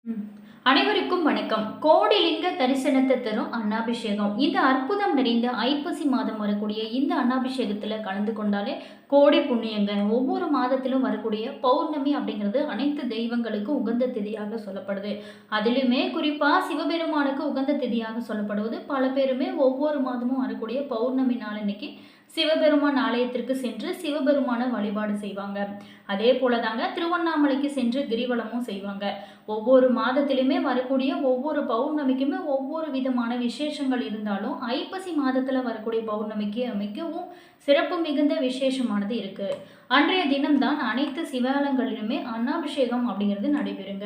ம். அனைவருக்கும் வணக்கம். கோடிலிங்க தரிசனத்தை தரும் அன்னாபிஷேகம். இந்த அற்புதம் நிறைந்த ஐப்பசி மாதம் வரக்கூடிய இந்த அன்னாபிஷேகத்தில் கலந்து கொண்டாலே கோடி புண்ணியங்க. ஒவ்வொரு மாதத்திலும் வரக்கூடிய பௌர்ணமி அப்படிங்கிறது அனைத்து தெய்வங்களுக்கும் உகந்த திதியாக சொல்லப்படுது. அதிலுமே குறிப்பாக சிவபெருமானுக்கு உகந்த திதியாக சொல்லப்படுவது பல பேருமே ஒவ்வொரு மாதமும் வரக்கூடிய பௌர்ணமி நாள் அன்னைக்கு சிவபெருமான் ஆலயத்திற்கு சென்று சிவபெருமான வழிபாடு செய்வாங்க. அதே போல தாங்க திருவண்ணாமலைக்கு சென்று கிரிவலமும் செய்வாங்க. ஒவ்வொரு மாதத்திலுமே வரக்கூடிய ஒவ்வொரு பௌர்ணமிக்குமே ஒவ்வொரு விதமான விசேஷங்கள் இருந்தாலும் ஐப்பசி மாதத்தில் வரக்கூடிய பௌர்ணமிக்கு மிகவும் சிறப்பு மிகுந்த விசேஷமானது இருக்கு. அன்றைய தினம்தான் அனைத்து சிவாலயங்களிலுமே அன்னாபிஷேகம் அப்படிங்கிறது நடைபெறுங்க.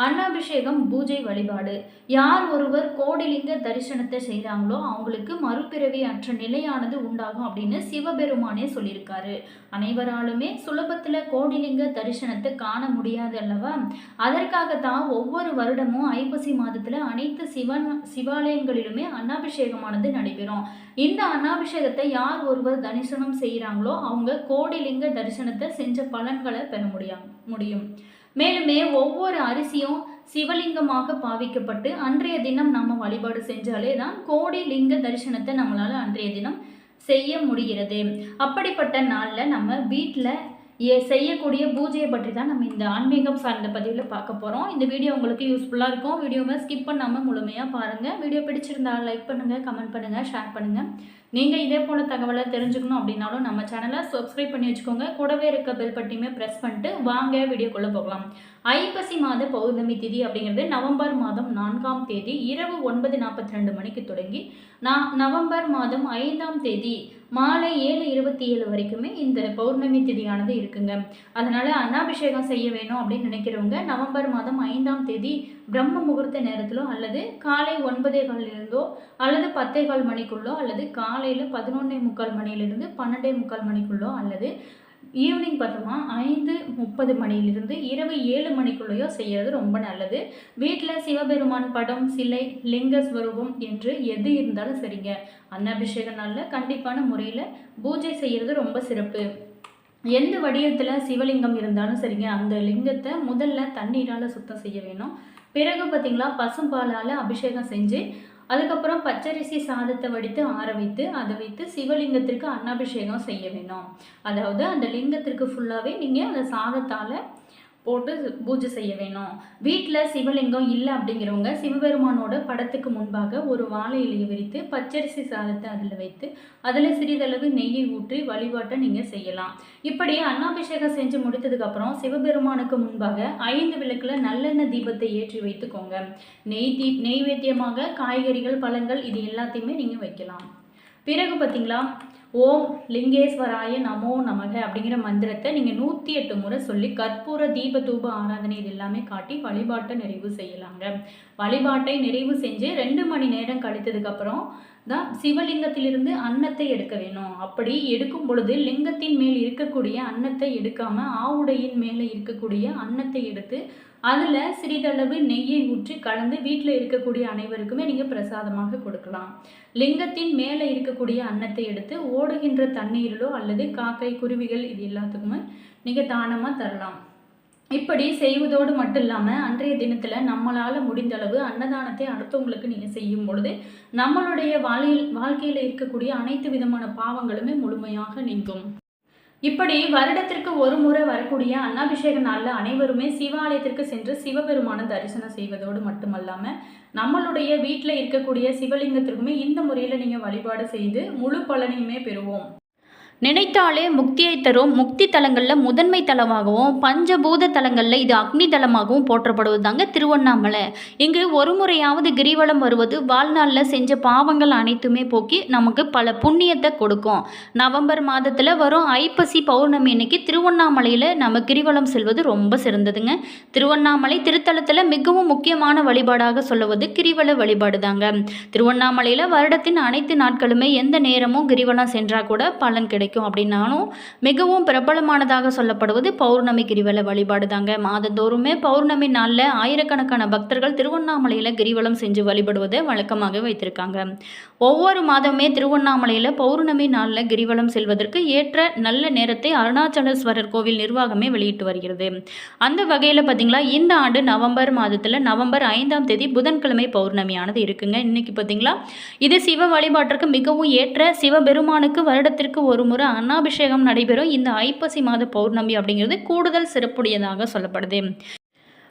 அன்னாபிஷேகம் பூஜை வழிபாடு. யார் ஒருவர் கோடிலிங்க தரிசனத்தை செய்கிறாங்களோ அவங்களுக்கு மறுபிறவி அற்ற நிலையானது உண்டாகும் அப்படின்னு சிவபெருமானே சொல்லியிருக்காரு. அனைவராலுமே சுலபத்தில் கோடிலிங்க தரிசனத்தை காண முடியாது அல்லவா? அதற்காகத்தான் ஒவ்வொரு வருடமும் ஐப்பசி மாதத்தில் அனைத்து சிவாலயங்களிலுமே அன்னாபிஷேகமானது நடைபெறும். இந்த அன்னாபிஷேகத்தை யார் ஒருவர் தரிசனம் செய்கிறாங்களோ அவங்க கோடிலிங்க தரிசனத்தை செஞ்ச பலன்களை பெற முடியும். மேலுமே ஒவ்வொரு அரிசியும் சிவலிங்கமாக பாவிக்கப்பட்டு அன்றைய தினம் நம்ம வழிபாடு செஞ்சாலே தான் கோடி லிங்க தரிசனத்தை நம்மளால அன்றைய தினம் செய்ய முடிகிறது. அப்படிப்பட்ட நாளில் நம்ம வீட்டில் செய்யக்கூடிய பூஜையை பற்றி தான் நம்ம இந்த ஆன்மீகம் சார்ந்த பதிவில் பார்க்க போகிறோம். இந்த வீடியோ உங்களுக்கு யூஸ்ஃபுல்லாக இருக்கும். வீடியோவை ஸ்கிப் பண்ணாமல் முழுமையாக பாருங்கள். வீடியோ பிடிச்சிருந்தா லைக் பண்ணுங்கள், கமெண்ட் பண்ணுங்கள், ஷேர் பண்ணுங்கள். நீங்கள் இதே போல் தகவலை தெரிஞ்சுக்கணும் அப்படின்னாலும் நம்ம சேனலை சப்ஸ்கிரைப் பண்ணி வச்சுக்கோங்க. கூடவே இருக்க பெல் பட்டியுமே ப்ரெஸ் பண்ணிட்டு வாங்க வீடியோக்குள்ளே போகலாம். ஐப்பசி மாத பௌர்ணமி திதி அப்படிங்கிறது நவம்பர் மாதம் 4ஆம் தேதி இரவு 9:42 மணிக்கு தொடங்கி நவம்பர் மாதம் 5ஆம் தேதி மாலை 7:27 வரைக்குமே இந்த பௌர்ணமி திதியானது இருக்குங்க. அதனால் அன்னாபிஷேகம் செய்ய வேணும் அப்படின்னு நினைக்கிறவங்க நவம்பர் மாதம் 5ஆம் தேதி பிரம்ம முகூர்த்த நேரத்திலோ அல்லது காலை 9:15 அல்லது 10:15 மணிக்குள்ளோ அல்லது காலையில் 11:45 மணியிலிருந்து 12:45 மணிக்குள்ளோ அல்லது ஈவினிங் பார்த்தோமா 5:30 மணியிலிருந்து இரவு 7 மணிக்குள்ளேயோ செய்கிறது ரொம்ப நல்லது. வீட்டில் சிவபெருமான் படம், சிலை, லிங்க ஸ்வரூபம் என்று எது இருந்தாலும் சரிங்க. அன்னாபிஷேக நாளில் கண்டிப்பான முறையில் பூஜை செய்கிறது ரொம்ப சிறப்பு. எந்த வடிவத்தில் சிவலிங்கம் இருந்தாலும் சரிங்க, அந்த லிங்கத்தை முதல்ல தண்ணீரால் சுத்தம் செய்ய வேணும். பிறகு பார்த்திங்களா பசும்பாலால் அபிஷேகம் செஞ்சு அதுக்கப்புறம் பச்சரிசி சாதத்தை வடித்து ஆற வைத்து அதை வைத்து சிவலிங்கத்திற்கு அன்னாபிஷேகம் செய்ய வேணும். அதாவது அந்த லிங்கத்திற்கு ஃபுல்லாகவே நீங்கள் அந்த சாதத்தால் போட்டு பூஜை செய்ய வேணும். வீட்டில் சிவலிங்கம் இல்லை அப்படிங்கிறவங்க சிவபெருமானோட படத்துக்கு முன்பாக ஒரு வாழை இலையை விரித்து பச்சரிசி சாதத்தை அதில் வைத்து அதில் சிறிதளவு நெய்யை ஊற்றி வழிபாட்டை நீங்கள் செய்யலாம். இப்படி அன்னாபிஷேகம் செஞ்சு முடித்ததுக்கப்புறம் சிவபெருமானுக்கு முன்பாக 5 விளக்கில் நல்லெண்ணெய் தீபத்தை ஏற்றி வைத்துக்கோங்க. நெய்வேத்தியமாக காய்கறிகள், பழங்கள் இது எல்லாத்தையுமே நீங்கள் வைக்கலாம். பிறகு பார்த்தீங்களா ஓம் லிங்கேஸ்வராய நமோ நமக அப்படிங்கிற மந்திரத்தை நீங்கள் 108 முறை சொல்லி கற்பூர தீப தூப ஆராதனை இது எல்லாமே காட்டி வழிபாட்டை நிறைவு செய்யலாங்க. வழிபாட்டை நிறைவு செஞ்சு 2 மணி நேரம் கழித்ததுக்கப்புறம் தான் சிவலிங்கத்திலிருந்து அன்னத்தை எடுக்க வேணும். அப்படி எடுக்கும் பொழுது லிங்கத்தின் மேல் இருக்கக்கூடிய அன்னத்தை எடுக்காம ஆவுடையின் மேலே இருக்கக்கூடிய அன்னத்தை எடுத்து அதில் சிறிதளவு நெய்யை ஊற்றி கலந்து வீட்டில் இருக்கக்கூடிய அனைவருக்குமே நீங்கள் பிரசாதமாக கொடுக்கலாம். லிங்கத்தின் மேலே இருக்கக்கூடிய அன்னத்தை எடுத்து ஓடுகின்ற தண்ணீரிலோ அல்லது காக்கை, குருவிகள் இது எல்லாத்துக்குமே நீங்கள் தானமாக தரலாம். இப்படி செய்வதோடு மட்டும் இல்லாமல் அன்றைய தினத்தில் நம்மளால் முடிந்தளவு அன்னதானத்தை அடுத்தவங்களுக்கு நீங்கள் செய்யும் பொழுது நம்மளுடைய வாழ்க்கையில் இருக்கக்கூடிய அனைத்து விதமான பாவங்களுமே முழுமையாக நீங்கும். இப்படி வருடத்திற்கு ஒரு முறை வரக்கூடிய அன்னாபிஷேக நாளில் அனைவருமே சிவாலயத்திற்கு சென்று சிவபெருமான தரிசனம் செய்வதோடு மட்டுமல்லாமல் நம்மளுடைய வீட்டில் இருக்கக்கூடிய சிவலிங்கத்திற்குமே இந்த முறையில் நீங்கள் வழிபாடு செய்து முழு பலனையுமே பெறுவோம். நினைத்தாலே முக்தியை தரும் முக்தி தலங்களில் முதன்மை தலமாகவும் பஞ்சபூத தலங்களில் இது அக்னி தலமாகவும் போற்றப்படுவது தாங்க திருவண்ணாமலை. இங்கு ஒரு முறையாவது கிரிவலம் வருவது வாழ்நாளில் செஞ்ச பாவங்கள் அனைத்துமே போக்கி நமக்கு பல புண்ணியத்தை கொடுக்கும். நவம்பர் மாதத்தில் வரும் ஐப்பசி பௌர்ணமி அன்னைக்கு திருவண்ணாமலையில் நம்ம கிரிவலம் செல்வது ரொம்ப சிறந்ததுங்க. திருவண்ணாமலை திருத்தலத்தில் மிகவும் முக்கியமான வழிபாடாக சொல்லுவது கிரிவல வழிபாடு தாங்க. திருவண்ணாமலையில் வருடத்தின் அனைத்து நாட்களுமே எந்த நேரமும் கிரிவலம் சென்றால் கூட பலன் கிடைக்கும். கிடைக்கும் அப்படின்னாலும் மிகவும் பிரபலமானதாக சொல்லப்படுவது பௌர்ணமி கிரிவல வழிபாடு தாங்க. மாதந்தோறுமே பௌர்ணமி நாளில் ஆயிரக்கணக்கான பக்தர்கள் திருவண்ணாமலையில் கிரிவலம் செஞ்சு வழிபடுவதை வழக்கமாக வைத்திருக்காங்க. ஒவ்வொரு மாதமே திருவண்ணாமலையில் பௌர்ணமி நாளில் கிரிவலம் செல்வதற்கு ஏற்ற நல்ல நேரத்தை அருணாச்சலேஸ்வரர் கோவில் நிர்வாகமே வெளியிட்டு வருகிறது. அந்த வகையில் பார்த்தீங்களா, இந்த ஆண்டு நவம்பர் மாதத்தில் நவம்பர் 5ஆம் தேதி புதன்கிழமை பௌர்ணமியானது இருக்குங்க. இன்னைக்கு பார்த்தீங்களா, இது சிவ வழிபாட்டிற்கு மிகவும் ஏற்ற சிவபெருமானுக்கு வருடத்திற்கு ஒரு முறை அன்னாபிஷேகம் நடைபெறும் இந்த ஐப்பசி மாத பௌர்ணமி அப்படிங்கிறது கூடுதல் சிறப்புடையதாக சொல்லப்படுது.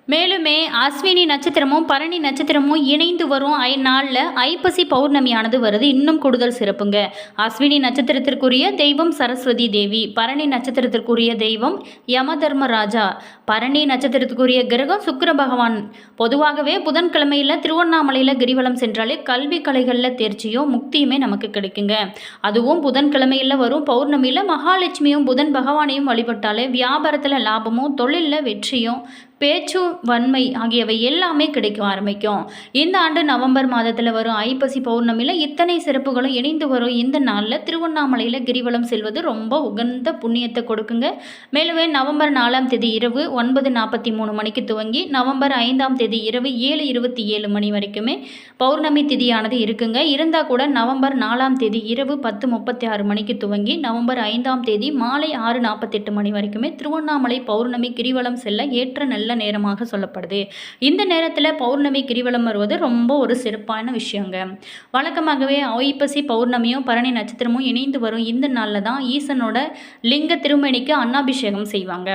மேலுமே அஸ்வினி நட்சத்திரமும் பரணி நட்சத்திரமும் இணைந்து வரும் நாளில் ஐப்பசி பௌர்ணமியானது வருது. இன்னும் கூடுதல் சிறப்புங்க. அஸ்வினி நட்சத்திரத்திற்குரிய தெய்வம் சரஸ்வதி தேவி, பரணி நட்சத்திரத்திற்குரிய தெய்வம் யமதர்மராஜா, பரணி நட்சத்திரத்துக்குரிய கிரகம் சுக்கிர பகவான். பொதுவாகவே புதன்கிழமையில் திருவண்ணாமலையில் கிரிவலம் சென்றாலே கல்வி கலைகளில் தேர்ச்சியும் முக்தியுமே நமக்கு கிடைக்குங்க. அதுவும் புதன்கிழமையில் வரும் பௌர்ணமியில் மகாலட்சுமியும் புதன் பகவானையும் வழிபட்டாலே வியாபாரத்தில் லாபமும் தொழிலில் வெற்றியும் பேச்சு வன்மை ஆகியவை எல்லாமே கிடைக்க ஆரம்பிக்கும். இந்த ஆண்டு நவம்பர் மாதத்தில் வரும் ஐப்பசி பௌர்ணமியில் இத்தனை சிறப்புகளும் இணைந்து வரும் இந்த நாளில் திருவண்ணாமலையில் கிரிவலம் செல்வது ரொம்ப உகந்த புண்ணியத்தை கொடுக்குங்க. மேலுமே நவம்பர் 4ஆம் தேதி இரவு 9:43 மணிக்கு துவங்கி நவம்பர் 5ஆம் தேதி இரவு 7:27 மணி வரைக்குமே பௌர்ணமி திதியானது இருக்குங்க. இருந்தால் கூட நவம்பர் 4ஆம் தேதி இரவு 10:36 மணிக்கு துவங்கி நவம்பர் 5ஆம் தேதி மாலை 6:48 மணி வரைக்குமே திருவண்ணாமலை பௌர்ணமி கிரிவலம் செல்ல ஏற்ற நல்ல நேரமாக சொல்லப்படுது. இந்த நேரத்தில் பௌர்ணமி கிரிவலம் வருவது ரொம்ப ஒரு சிறப்பான விஷயங்க. வழக்கமாகவே ஐப்பசி பௌர்ணமியும் பரணி நட்சத்திரமும் இணைந்து வரும் இந்த நாளில் தான் ஈசனோட லிங்க திருமேனிக்கு அன்னாபிஷேகம் செய்வாங்க.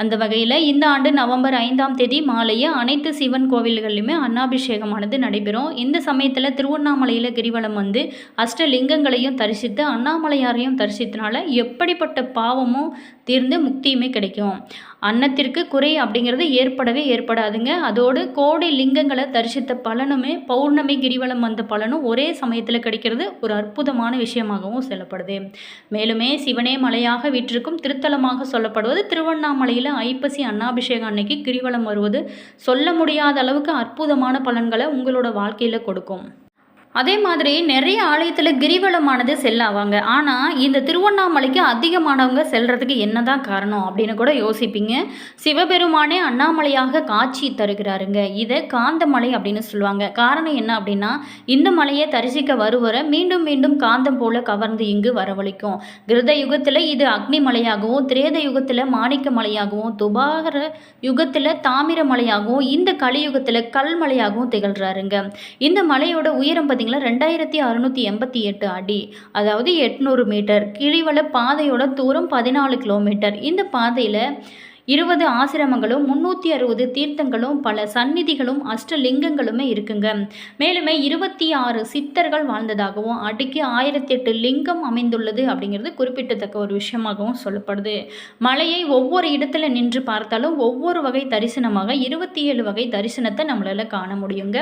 அந்த வகையில் இந்த ஆண்டு நவம்பர் 5ஆம் தேதி மாலையே அனைத்து சிவன் கோவில்களிலுமே அன்னாபிஷேகமானது நடைபெறும். இந்த சமயத்தில் திருவண்ணாமலையில் கிரிவலம் வந்து அஷ்டலிங்கங்களையும் தரிசித்து அண்ணாமலையாரையும் தரிசித்தனால எப்படிப்பட்ட பாவமும் தீர்ந்து முக்தியுமே கிடைக்கும். அன்னத்திற்கு குறை அப்படிங்கிறது ஏற்படவே ஏற்படாதுங்க. அதோடு கோடி லிங்கங்களை தரிசித்த பலனுமே பௌர்ணமி கிரிவலம் வந்த பலனும் ஒரே சமயத்தில் கிடைக்கிறது ஒரு அற்புதமான விஷயமாகவும் சொல்லப்படுது. மேலுமே சிவனே மலையாக வீற்றிருக்கும் திருத்தலமாக சொல்லப்படுவது திருவண்ணாமலையில் ஐப்பசி அன்னாபிஷேகம் அன்னைக்கு கிரிவலம் வருவது சொல்ல முடியாத அளவுக்கு அற்புதமான பலன்களை உங்களோட வாழ்க்கையில் கொடுக்கும். அதே மாதிரி நிறைய ஆலயத்தில் கிரிவலமானது செல்லாவாங்க. ஆனால் இந்த திருவண்ணாமலைக்கு அதிகமானவங்க செல்றதுக்கு என்னதான் காரணம் அப்படின்னு கூட யோசிப்பீங்க. சிவபெருமானே அண்ணாமலையாக காட்சி தருகிறாருங்க. இதை காந்தமலை அப்படின்னு சொல்லுவாங்க. காரணம் என்ன அப்படின்னா, இந்த மலையை தரிசிக்க வருவரை மீண்டும் மீண்டும் காந்தம் போல கவர்ந்து இங்கு வரவழைக்கும். கிருத யுகத்தில் இது அக்னி மலையாகவும், திரேத யுகத்தில் மாணிக்க மலையாகவும், துபாகர யுகத்தில் தாமிர மலையாகவும், இந்த கலியுகத்தில் கல்மலையாகவும் திகழ்கிறாருங்க. இந்த மலையோட உயரம் 2688 அடி, அதாவது 800 மீட்டர். கிரிவல பாதையோட தூரம் 14 கிலோமீட்டர். இந்த பாதையில் 20 ஆசிரமங்களும் 360 தீர்த்தங்களும் பல சந்நிதிகளும் அஷ்டலிங்கங்களுமே இருக்குங்க. மேலுமே 26 சித்தர்கள் வாழ்ந்ததாகவும் அடிக்கு 1008 லிங்கம் அமைந்துள்ளது அப்படிங்கிறது குறிப்பிடத்தக்க ஒரு விஷயமாகவும் சொல்லப்படுது. மலையை ஒவ்வொரு இடத்துல நின்று பார்த்தாலும் ஒவ்வொரு வகை தரிசனமாக 27 வகை தரிசனத்தை நம்மளால காண முடியுங்க.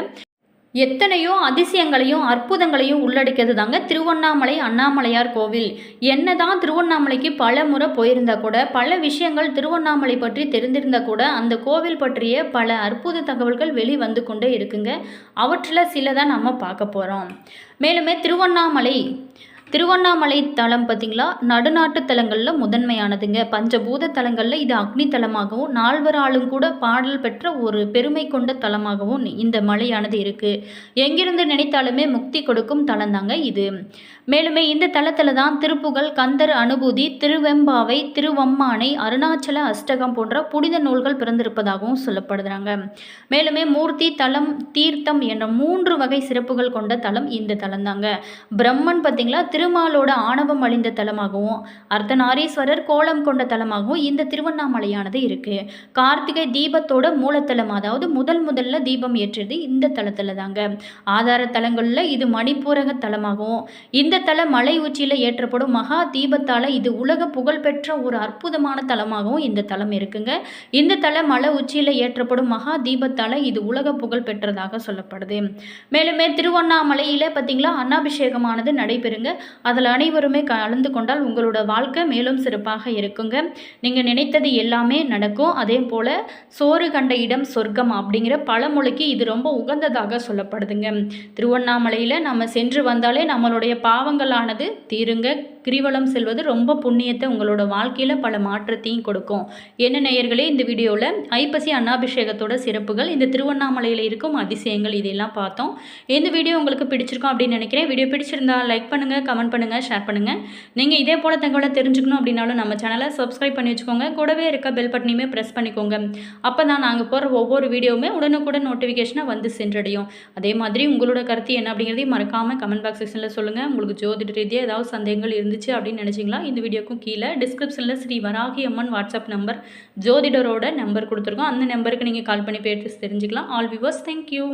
எத்தனையோ அதிசயங்களையும் அற்புதங்களையும் உள்ளடக்கியது தாங்க திருவண்ணாமலை அண்ணாமலையார் கோவில். என்னதான் திருவண்ணாமலைக்கு பல முறை போயிருந்தா கூட, பல விஷயங்கள் திருவண்ணாமலை பற்றி தெரிந்திருந்தா கூட, அந்த கோவில் பற்றிய பல அற்புத தகவல்கள் வெளிவந்து கொண்டே இருக்குங்க. அவற்றில் சில தான் நம்ம பார்க்க போகிறோம். மேலுமே திருவண்ணாமலை தலம் பார்த்திங்களா, நடுநாட்டு தலங்களில் முதன்மையானதுங்க. பஞ்சபூத தலங்களில் இது அக்னி தலமாகவும் நால்வராலும் கூட பாடல் பெற்ற ஒரு பெருமை கொண்ட தலமாகவும் இந்த மலையானது இருக்குது. எங்கிருந்து நினைத்தாலுமே முக்தி கொடுக்கும் தலந்தாங்க இது. மேலுமே இந்த தலத்தில் தான் திருப்புகழ், கந்தர் அனுபூதி, திருவெம்பாவை, திருவம்மானை, அருணாச்சல அஷ்டகம் போன்ற புனித நூல்கள் பிறந்திருப்பதாகவும் சொல்லப்படுறாங்க. மேலுமே மூர்த்தி, தலம், தீர்த்தம் என்ற 3 வகை சிறப்புகள் கொண்ட தலம் இந்த தலந்தாங்க. பிரம்மன் பார்த்திங்களா திருமாலோட ஆணவம் அழிந்த தலமாகவும், அர்த்தநாரீஸ்வரர் கோலம் கொண்ட தலமாகவும் இந்த திருவண்ணாமலையானது இருக்கு. கார்த்திகை தீபத்தோட மூலத்தலம், அதாவது முதல்ல தீபம் ஏற்றது இந்த தலத்தில் தாங்க. ஆதார தலங்களில் இது மணிப்பூரக தலமாகவும், இந்த தல மலை உச்சியில் ஏற்றப்படும் மகா தீபத்தால் இது உலக புகழ்பெற்ற ஒரு அற்புதமான தலமாகவும் இந்த தலம் இருக்குங்க. இந்த தல மலை உச்சியில் ஏற்றப்படும் மகா தீபத்தால் இது உலக புகழ் பெற்றதாக சொல்லப்படுது. மேலுமே திருவண்ணாமலையில் பார்த்திங்களா அன்னாபிஷேகமானது நடைபெறுங்க. அதில் அனைவருமே கலந்து கொண்டால் உங்களோட வாழ்க்கை மேலும் சிறப்பாக இருக்குங்க. நீங்கள் நினைத்தது எல்லாமே நடக்கும். அதே போல் சோறு கண்ட இடம் சொர்க்கம் அப்படிங்கிற பழமொழிக்கு இது ரொம்ப உகந்ததாக சொல்லப்படுதுங்க. திருவண்ணாமலையில் நம்ம சென்று வந்தாலே நம்மளுடைய பாவங்களானது தீருங்க. கிரிவலம் செல்வது ரொம்ப புண்ணியத்தை உங்களோட வாழ்க்கையில் பல மாற்றத்தையும் கொடுக்கும். என்ன நேயர்களே, இந்த வீடியோவில் ஐப்பசி அன்னாபிஷேகத்தோட சிறப்புகள், இந்த திருவண்ணாமலையில் இருக்கும் அதிசயங்கள் இதெல்லாம் பார்த்தோம். இந்த வீடியோ உங்களுக்கு பிடிச்சிருக்கும் அப்படின்னு நினைக்கிறேன். வீடியோ பிடிச்சிருந்தா லைக் பண்ணுங்கள், கமெண்ட் பண்ணுங்கள், ஷேர் பண்ணுங்கள். நீங்கள் இதே போல் தகவலை தெரிஞ்சுக்கணும் அப்படின்னாலும் நம்ம சேனலை சப்ஸ்கிரைப் பண்ணி வச்சுக்கோங்க. கூடவே இருக்க பெல் பட்டனையுமே ப்ரெஸ் பண்ணிக்கோங்க. அப்போ தான் நாங்கள் போகிற ஒவ்வொரு வீடியோவுமே உடனுக்குடன் நோட்டிஃபிகேஷனாக வந்து சென்றடையும். அதே மாதிரி உங்களோட கருத்து என்ன அப்படிங்கிறதையும் மறக்காமல் கமெண்ட் பாக்ஸ் செக்ஷனில் சொல்லுங்கள். உங்களுக்கு ஜோதிட ரீதியாக ஏதாவது சந்தேகங்கள் இருந்துச்சு அப்படின்னு நினச்சிங்களா, இந்த வீடியோக்கும் கீழே டிஸ்கிரிப்ஷனில் Sri Varahi Amman WhatsApp number, ஜோதிடரோட number கொடுத்துருக்கோம். அந்த நம்பருக்கு நீங்கள் கால் பண்ணி பேசி தெரிஞ்சுக்கலாம். All viewers, thank you.